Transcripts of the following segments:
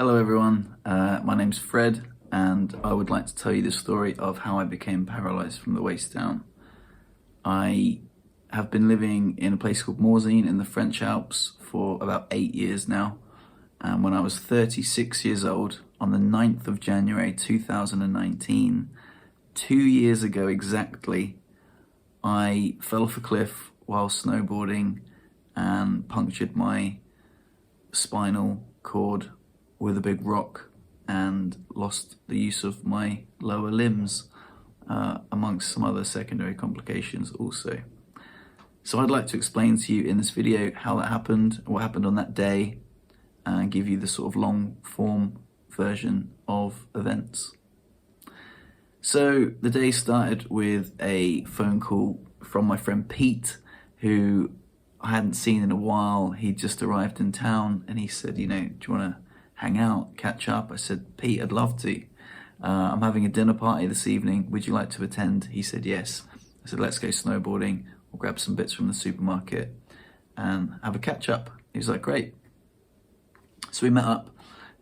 Hello everyone, my name's Fred and I would like to tell you the story of how I became paralysed from the waist down. I have been living in a place called Morzine in the French Alps for about 8 years now, and when I was 36 years old, on the 9th of January 2019, 2 years ago exactly, I fell off a cliff while snowboarding and punctured my spinal cord with a big rock and lost the use of my lower limbs, amongst some other secondary complications also. So I'd like to explain to you in this video how that happened, what happened on that day, and give you the sort of long form version of events. So the day started with a phone call from my friend Pete, who I hadn't seen in a while. He'd just arrived in town and he said, do you want to hang out, catch up? I said, Pete, I'd love to. I'm having a dinner party this evening. Would you like to attend? He said, yes. I said, let's go snowboarding. We'll grab some bits from the supermarket and have a catch up. He was like, great. So we met up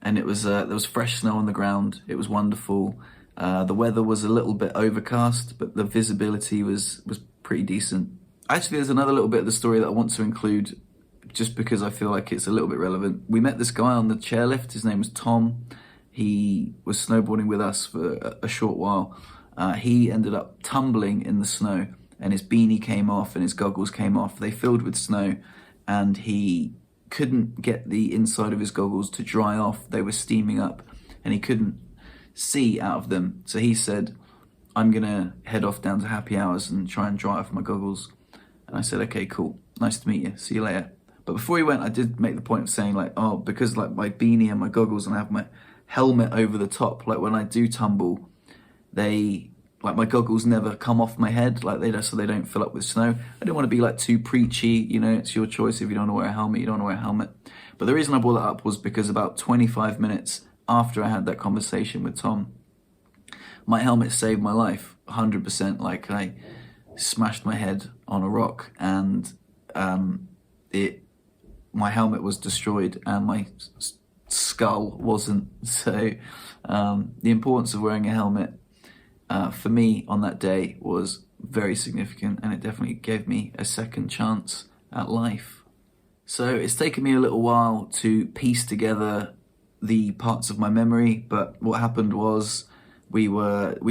and it was there was fresh snow on the ground. It was wonderful. The weather was a little bit overcast, but the visibility was pretty decent. Actually, there's another little bit of the story that I want to include just because I feel like it's a little bit relevant. We met this guy on the chairlift. His name was Tom. He was snowboarding with us for a short while. He ended up tumbling in the snow and his beanie came off and his goggles came off. They filled with snow and he couldn't get the inside of his goggles to dry off. They were steaming up and he couldn't see out of them. So he said, I'm gonna head off down to happy hours and try and dry off my goggles. And I said, okay, cool. Nice to meet you. See you later. But before he went, I did make the point of saying because my beanie and my goggles and I have my helmet over the top, like when I do tumble, my goggles never come off my head, so they don't fill up with snow. I don't want to be too preachy, it's your choice. If you don't want to wear a helmet, you don't want to wear a helmet. But the reason I brought that up was because about 25 minutes after I had that conversation with Tom, my helmet saved my life, 100%. I smashed my head on a rock and my helmet was destroyed and my skull wasn't. So the importance of wearing a helmet for me on that day was very significant, and it definitely gave me a second chance at life. So it's taken me a little while to piece together the parts of my memory, but what happened was we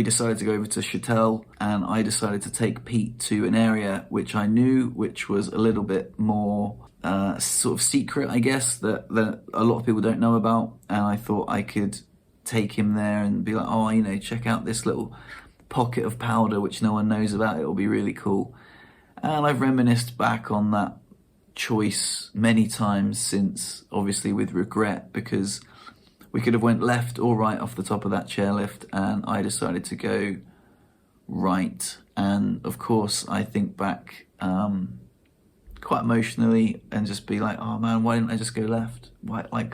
decided to go over to Chatel, and I decided to take Pete to an area which I knew, which was a little bit more sort of secret, I guess, that a lot of people don't know about. And I thought I could take him there and be like, check out this little pocket of powder which no one knows about. It'll be really cool. And I've reminisced back on that choice many times since, obviously with regret, because we could have went left or right off the top of that chairlift, and I decided to go right. And of course, I think back quite emotionally and just be like, oh man, why didn't I just go left? Why,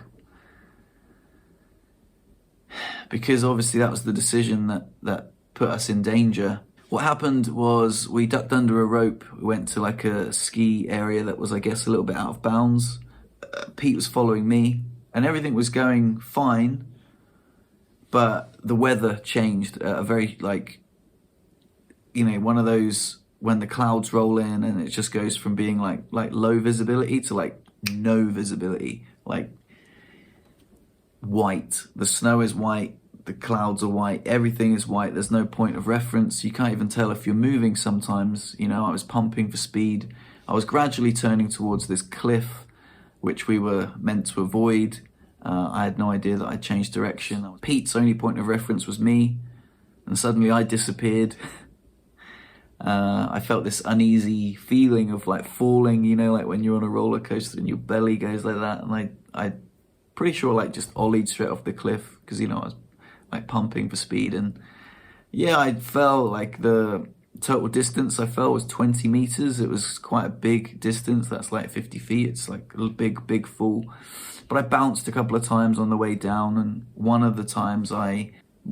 because obviously that was the decision that put us in danger. What happened was we ducked under a rope. We went to a ski area that was, I guess, a little bit out of bounds. Pete was following me and everything was going fine, but the weather changed at a very, one of those when the clouds roll in and it just goes from being like low visibility to no visibility, white. The snow is white, the clouds are white, everything is white. There's no point of reference. You can't even tell if you're moving sometimes. I was pumping for speed. I was gradually turning towards this cliff which we were meant to avoid. I had no idea that I'd changed direction. Pete's only point of reference was me, and suddenly I disappeared. I felt this uneasy feeling of falling, when you're on a roller coaster and your belly goes like that. And I pretty sure just ollied straight off the cliff because, I was pumping for speed. And yeah, I fell. The total distance I fell was 20 meters. It was quite a big distance. That's 50 feet. It's a big fall. But I bounced a couple of times on the way down, and one of the times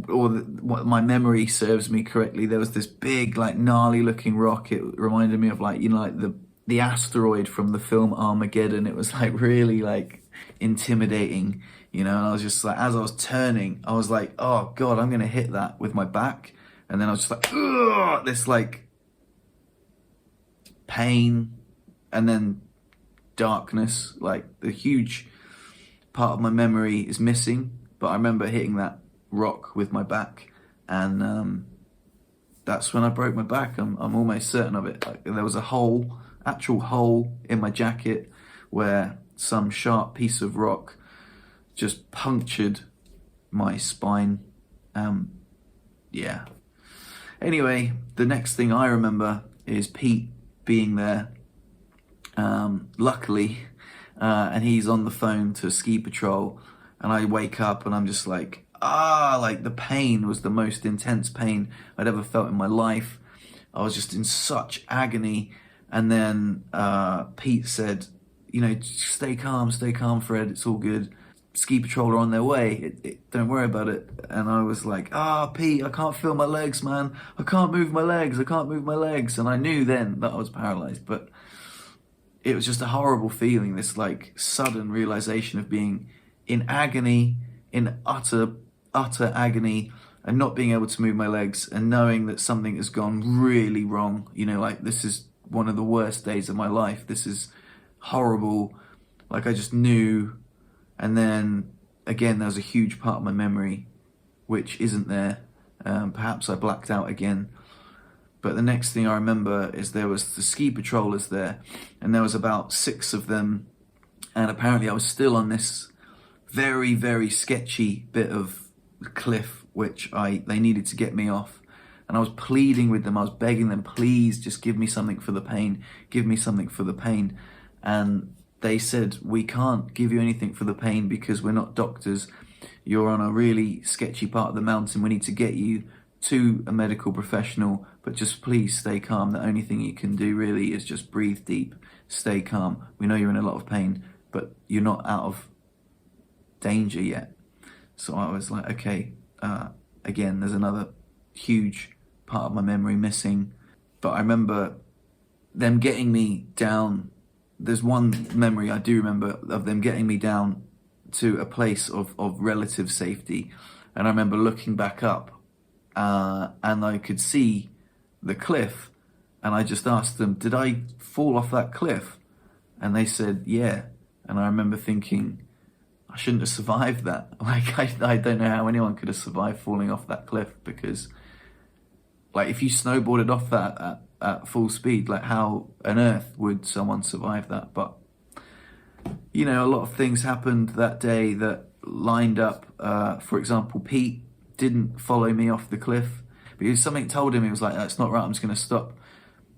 what my memory serves me correctly, there was this big, gnarly looking rock. It reminded me of the asteroid from the film Armageddon. It was really intimidating, you know, and I was just like, as I was turning, I was like, oh God, I'm gonna hit that with my back. And then I was just like, ugh, this like pain, and then darkness, like the huge part of my memory is missing, but I remember hitting that rock with my back, and that's when I broke my back. I'm almost certain of it. Like, there was a hole, actual hole in my jacket where some sharp piece of rock just punctured my spine. Yeah. Anyway, the next thing I remember is Pete being there. Luckily, and he's on the phone to ski patrol, and I wake up and I'm just like, like the pain was the most intense pain I'd ever felt in my life. I was just in such agony. And then Pete said, you know, stay calm, Fred, it's all good. Ski patrol are on their way, don't worry about it. And I was like, Pete, I can't feel my legs, man. I can't move my legs. And I knew then that I was paralyzed, but it was just a horrible feeling, this like sudden realization of being in agony, in utter agony, and not being able to move my legs, and knowing that something has gone really wrong. You know, like, this is one of the worst days of my life. This is horrible. Like, I just knew. And then again, there was a huge part of my memory which isn't there. Perhaps I blacked out again. But the next thing I remember is there was the ski patrollers there, and there was about 6 of them, and apparently I was still on this very, very sketchy bit of cliff which they needed to get me off. And I was pleading with them, I was begging them, please just give me something for the pain, give me something for the pain. And they said, we can't give you anything for the pain because we're not doctors. You're on a really sketchy part of the mountain. We need to get you to a medical professional, but just please stay calm. The only thing you can do really is just breathe deep, stay calm. We know you're in a lot of pain, but you're not out of danger yet. So I was like, okay, again, there's another huge part of my memory missing. But I remember them getting me down. There's one memory I do remember of them getting me down to a place of relative safety. And I remember looking back up, and I could see the cliff, and I just asked them, did I fall off that cliff? And they said, yeah. And I remember thinking, I shouldn't have survived that. Like, I don't know how anyone could have survived falling off that cliff, because like, if you snowboarded off that at full speed, like, how on earth would someone survive that? But, you know, a lot of things happened that day that lined up. For example, Pete didn't follow me off the cliff because something told him, he was like, that's not right, I'm just going to stop.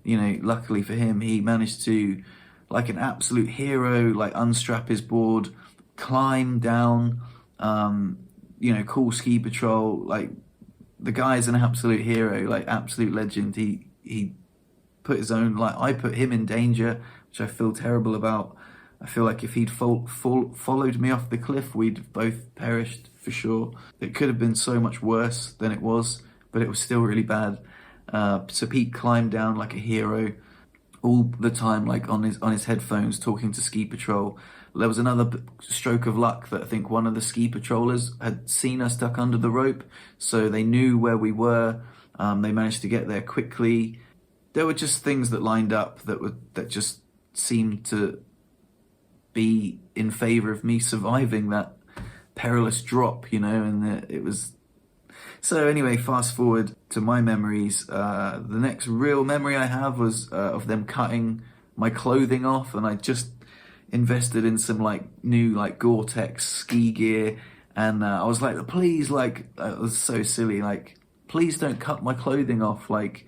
You know, luckily for him, he managed to, like an absolute hero, like unstrap his board, climb down, you know, call ski patrol. Like, the guy's an absolute hero, like absolute legend. He put his own, like, I put him in danger, which I feel terrible about. I feel like if he'd followed me off the cliff, we'd both perished for sure. It could have been so much worse than it was, but it was still really bad. So Pete climbed down like a hero all the time, like on his headphones, talking to ski patrol. There was another stroke of luck that I think one of the ski patrollers had seen us duck under the rope, so they knew where we were. They managed to get there quickly. There were just things that lined up that just seemed to be in favor of me surviving that perilous drop, you know, and it was... So anyway, fast forward to my memories. The next real memory I have was of them cutting my clothing off, and I just invested in some like new like Gore-Tex ski gear, and I was like, please, like, it was so silly, like, please don't cut my clothing off, like,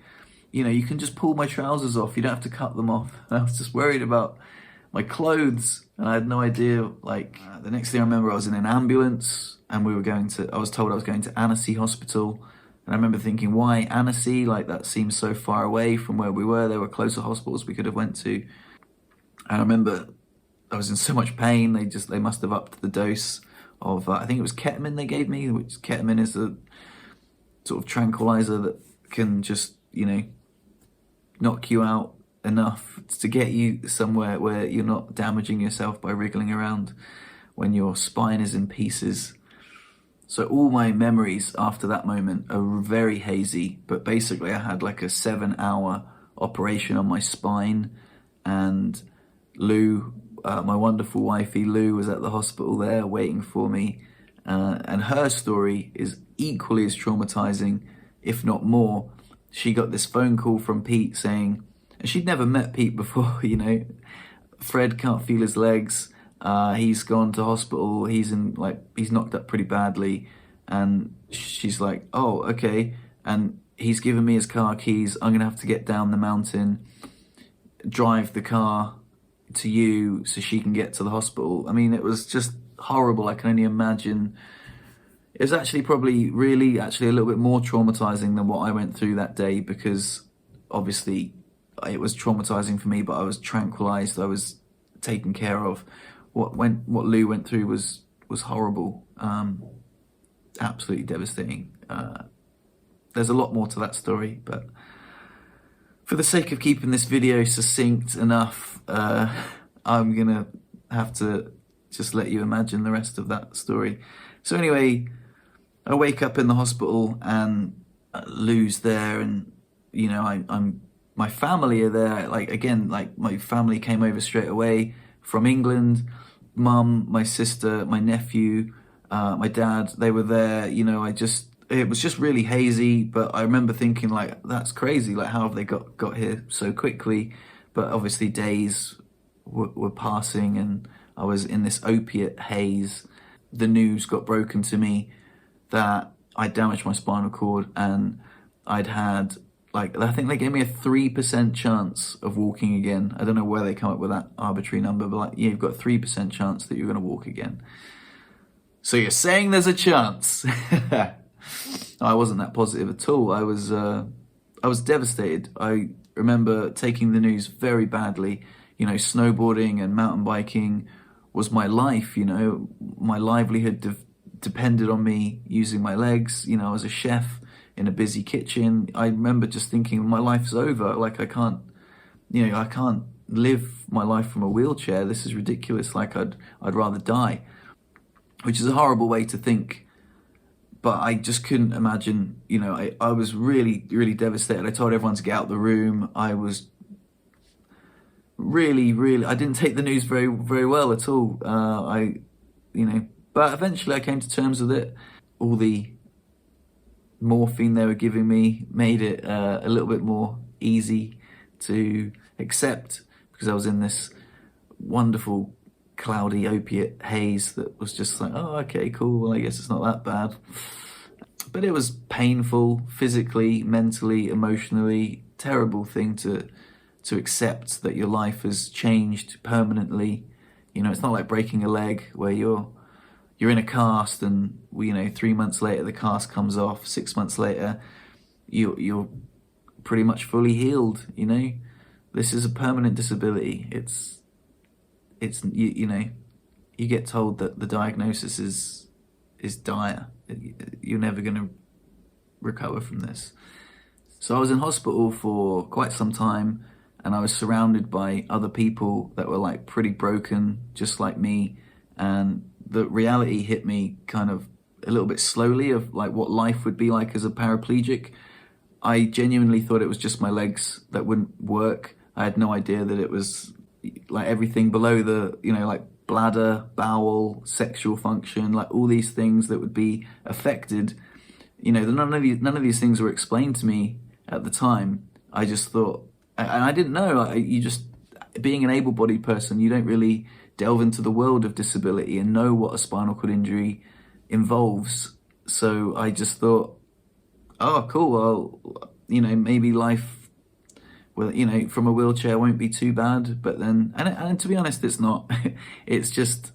you know, you can just pull my trousers off, you don't have to cut them off. And I was just worried about my clothes, and I had no idea. Like, the next thing I remember, I was in an ambulance, and I was told I was going to Annecy Hospital. And I remember thinking, why Annecy? Like, that seems so far away from where we were. There were closer hospitals we could have went to. And I remember I was in so much pain. They must have upped the dose of, I think it was ketamine they gave me, which ketamine is a sort of tranquilizer that can just, you know, knock you out enough to get you somewhere where you're not damaging yourself by wriggling around when your spine is in pieces. So all my memories after that moment are very hazy, but basically I had like a 7-hour operation on my spine, and Lou, my wonderful wifey Lou, was at the hospital there waiting for me, and her story is equally as traumatizing, if not more. She got this phone call from Pete saying, and she'd never met Pete before, you know, Fred can't feel his legs. He's gone to hospital. He's knocked up pretty badly, and she's like, "Oh, okay." And he's given me his car keys. I'm gonna have to get down the mountain, drive the car to you so she can get to the hospital. I mean, it was just horrible. I can only imagine. It was actually probably really actually a little bit more traumatizing than what I went through that day, because obviously it was traumatizing for me, but I was tranquilized. I was taken care of. What Lou went through was horrible, absolutely devastating. There's a lot more to that story, but for the sake of keeping this video succinct enough, I'm gonna have to just let you imagine the rest of that story. So anyway, I wake up in the hospital and Lou's there, and you know, I'm my family are there. Like again, like my family came over straight away from England. Mum, my sister, my nephew, my dad, they were there. You know, it was just really hazy, but I remember thinking like, that's crazy. Like, how have they got here so quickly? But obviously days were passing, and I was in this opiate haze. The news got broken to me that I damaged my spinal cord, and I'd had, like, I think they gave me a 3% chance of walking again. I don't know where they come up with that arbitrary number, but like, yeah, you've got a 3% chance that you're going to walk again. So you're saying there's a chance? I wasn't that positive at all. I was devastated. I remember taking the news very badly. You know, snowboarding and mountain biking was my life. You know, my livelihood depended on me using my legs. You know, I was a chef in a busy kitchen. I remember just thinking, my life's over. Like, I can't live my life from a wheelchair. This is ridiculous. Like, I'd rather die, which is a horrible way to think. But I just couldn't imagine, you know, I was really, really devastated. I told everyone to get out of the room. I was really, I didn't take the news very, very well at all. But eventually I came to terms with it. All the morphine they were giving me made it a little bit more easy to accept, because I was in this wonderful cloudy opiate haze that was just like, oh, okay, cool, well, I guess it's not that bad. But it was painful, physically, mentally, emotionally, terrible thing to accept, that your life has changed permanently. You know, it's not like breaking a leg where you're in a cast and, you know, 3 months later the cast comes off, 6 months later you're pretty much fully healed. You know, this is a permanent disability. It's you know, you get told that the diagnosis is dire. You're never going to recover from this. So I was in hospital for quite some time, and I was surrounded by other people that were like pretty broken, just like me. And the reality hit me kind of a little bit slowly of like what life would be like as a paraplegic. I genuinely thought it was just my legs that wouldn't work. I had no idea that it was like everything below the, you know, like bladder, bowel, sexual function, like all these things that would be affected. You know, none of these things were explained to me at the time. I just thought, and I didn't know, you just, being an able-bodied person, you don't really delve into the world of disability and know what a spinal cord injury involves. So I just thought, oh, cool, well, you know, maybe life, well, you know, from a wheelchair won't be too bad. But then, and to be honest, it's not. It's just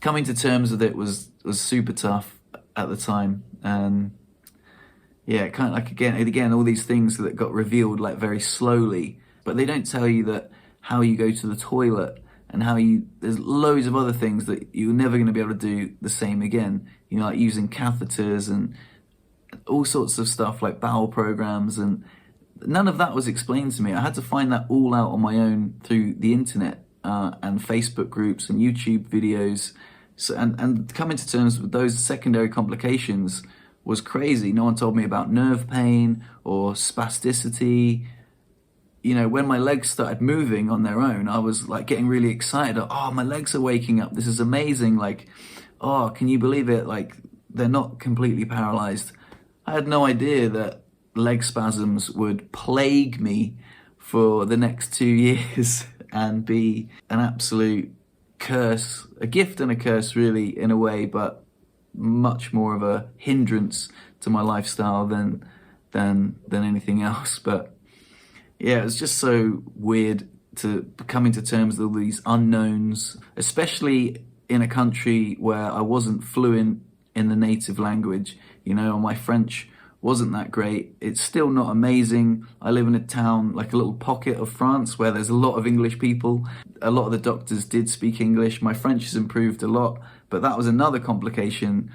coming to terms with it was super tough at the time. And yeah, kind of like again, all these things that got revealed like very slowly, but they don't tell you that how you go to the toilet and there's loads of other things that you're never going to be able to do the same again. You know, like using catheters and all sorts of stuff, like bowel programs, and none of that was explained to me. I had to find that all out on my own through the internet and Facebook groups and YouTube videos. So, and coming to terms with those secondary complications was crazy. No one told me about nerve pain or spasticity. When my legs started moving on their own, I was like getting really excited. Oh, my legs are waking up. This is amazing. Like, oh, can you believe it? Like, they're not completely paralyzed. I had no idea that leg spasms would plague me for the next 2 years and be an absolute curse, a gift and a curse, really, in a way, but much more of a hindrance to my lifestyle than anything else. But yeah, it's just so weird to coming to terms with all these unknowns, especially in a country where I wasn't fluent in the native language. My French wasn't that great. It's still not amazing. I live in a town, like a little pocket of France, where there's a lot of English people. A lot of the doctors did speak English. My French has improved a lot, but that was another complication,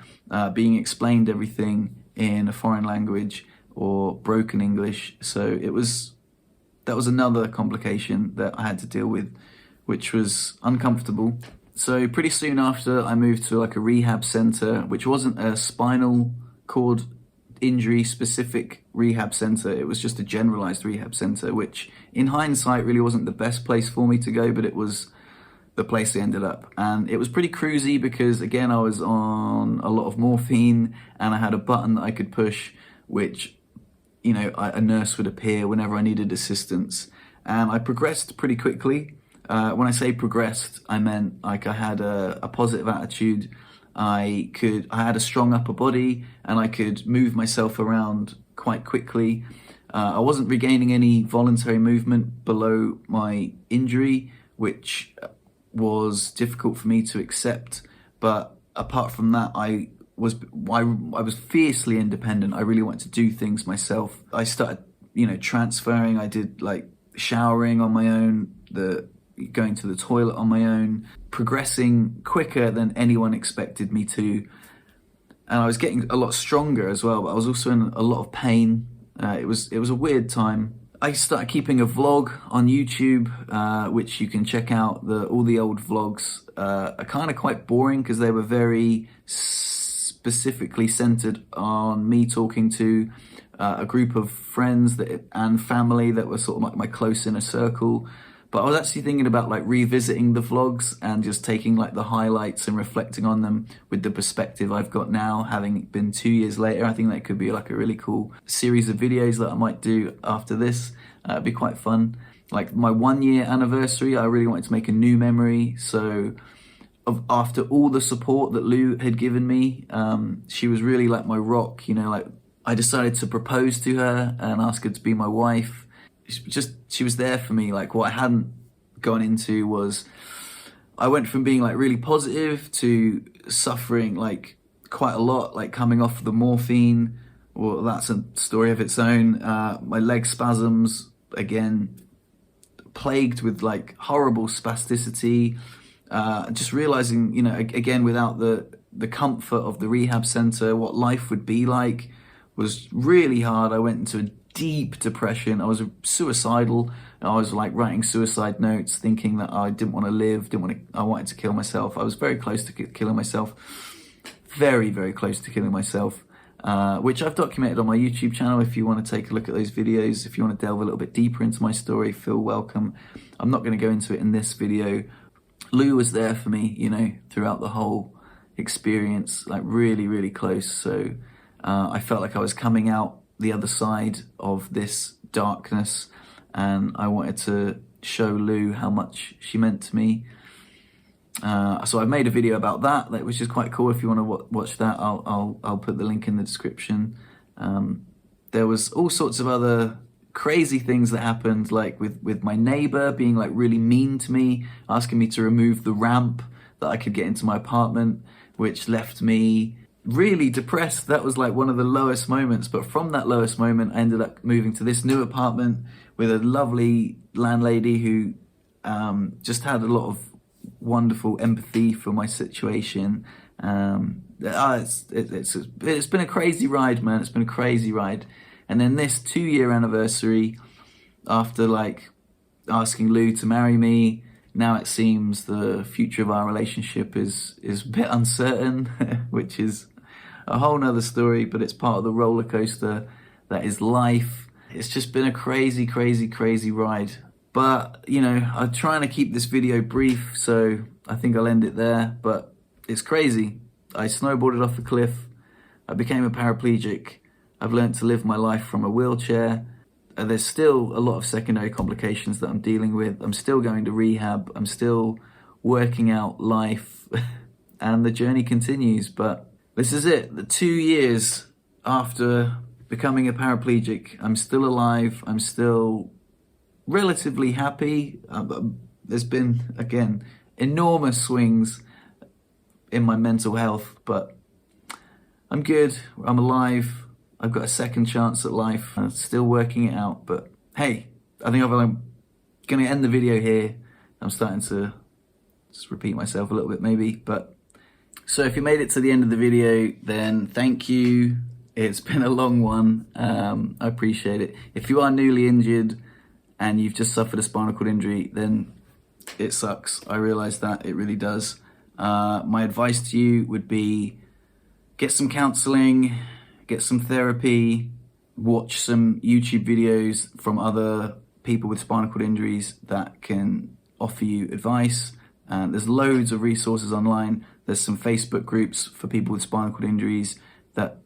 being explained everything in a foreign language or broken English. So that was another complication that I had to deal with, which was uncomfortable. So pretty soon after, I moved to like a rehab center, which wasn't a spinal cord injury specific rehab center. It was just a generalized rehab center, which in hindsight really wasn't the best place for me to go, but it was the place I ended up. And it was pretty cruisy because, again, I was on a lot of morphine and I had a button that I could push, which a nurse would appear whenever I needed assistance. And I progressed pretty quickly. When I say progressed, I meant like I had a positive attitude. I had a strong upper body and I could move myself around quite quickly. I wasn't regaining any voluntary movement below my injury, which was difficult for me to accept. But apart from that, I was fiercely independent. I really wanted to do things myself. I started, transferring. I did like showering on my own, going to the toilet on my own, progressing quicker than anyone expected me to. And I was getting a lot stronger as well, but I was also in a lot of pain. It was a weird time. I started keeping a vlog on YouTube, which you can check out. All the old vlogs are kind of quite boring because they were very specifically centered on me talking to a group of friends and family that were sort of like my close inner circle. But I was actually thinking about like revisiting the vlogs and just taking like the highlights and reflecting on them with the perspective I've got now, having been 2 years later. I think that could be like a really cool series of videos that I might do after this. It'd be quite fun. Like my 1 year anniversary, I really wanted to make a new memory. So after all the support that Lou had given me, she was really like my rock, like I decided to propose to her and ask her to be my wife. She was there for me. Like what I hadn't gone into was I went from being like really positive to suffering like quite a lot, like coming off the morphine. Well, that's a story of its own. My leg spasms, again, plagued with like horrible spasticity. Just realizing, again, without the comfort of the rehab center, what life would be like was really hard. I went into a deep depression. I was suicidal. I was like writing suicide notes, thinking that I didn't want to live, I wanted to kill myself. I was very close to killing myself, very, very close to killing myself, which I've documented on my YouTube channel. If you want to take a look at those videos, if you want to delve a little bit deeper into my story, feel welcome. I'm not going to go into it in this video. Lou was there for me, throughout the whole experience, like really, really close. So I felt like I was coming out the other side of this darkness, and I wanted to show Lou how much she meant to me. So I made a video about that, which is quite cool. If you want to watch that, I'll put the link in the description. There was all sorts of other crazy things that happened, like with my neighbor being like really mean to me, asking me to remove the ramp that I could get into my apartment, which left me really depressed. That was like one of the lowest moments. But from that lowest moment, I ended up moving to this new apartment with a lovely landlady who just had a lot of wonderful empathy for my situation. It's been a crazy ride, man. It's been a crazy ride. And then this 2 year anniversary, after like asking Lou to marry me, Now it seems the future of our relationship is a bit uncertain, which is a whole nother story, but it's part of the roller coaster that is life. It's just been a crazy, crazy, crazy ride. But, you know, I'm trying to keep this video brief, so I think I'll end it there. But it's crazy. I snowboarded off a cliff. I became a paraplegic. I've learned to live my life from a wheelchair. There's still a lot of secondary complications that I'm dealing with. I'm still going to rehab. I'm still working out life. And the journey continues. But this is it. The 2 years after becoming a paraplegic, I'm still alive. I'm still relatively happy. There's been, again, enormous swings in my mental health, but I'm good. I'm alive. I've got a second chance at life. I'm still working it out, but hey, I think I'm going to end the video here. I'm starting to just repeat myself a little bit maybe, but so if you made it to the end of the video, then thank you. It's been a long one. I appreciate it. If you are newly injured and you've just suffered a spinal cord injury, then it sucks. I realize that, it really does. My advice to you would be get some counseling, get some therapy, watch some YouTube videos from other people with spinal cord injuries that can offer you advice. There's loads of resources online. There's some Facebook groups for people with spinal cord injuries that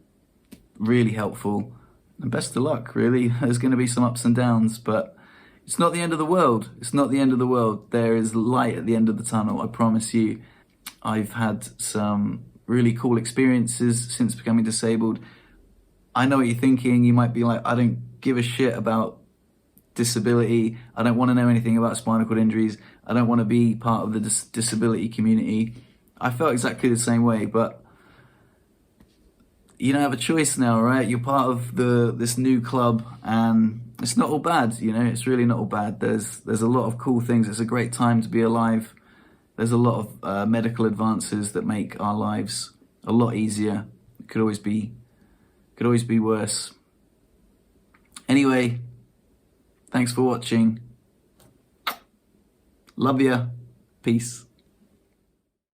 really helpful. And best of luck, really. There's going to be some ups and downs, but it's not the end of the world. It's not the end of the world. There is light at the end of the tunnel, I promise you. I've had some really cool experiences since becoming disabled. I know what you're thinking. You might be like, I don't give a shit about disability. I don't want to know anything about spinal cord injuries. I don't want to be part of the disability community. I felt exactly the same way, but you don't have a choice now, right? You're part of this new club, and it's not all bad, you know. It's really not all bad. There's a lot of cool things. It's a great time to be alive. There's a lot of medical advances that make our lives a lot easier. It could always be worse. Anyway, thanks for watching. Love ya. Peace.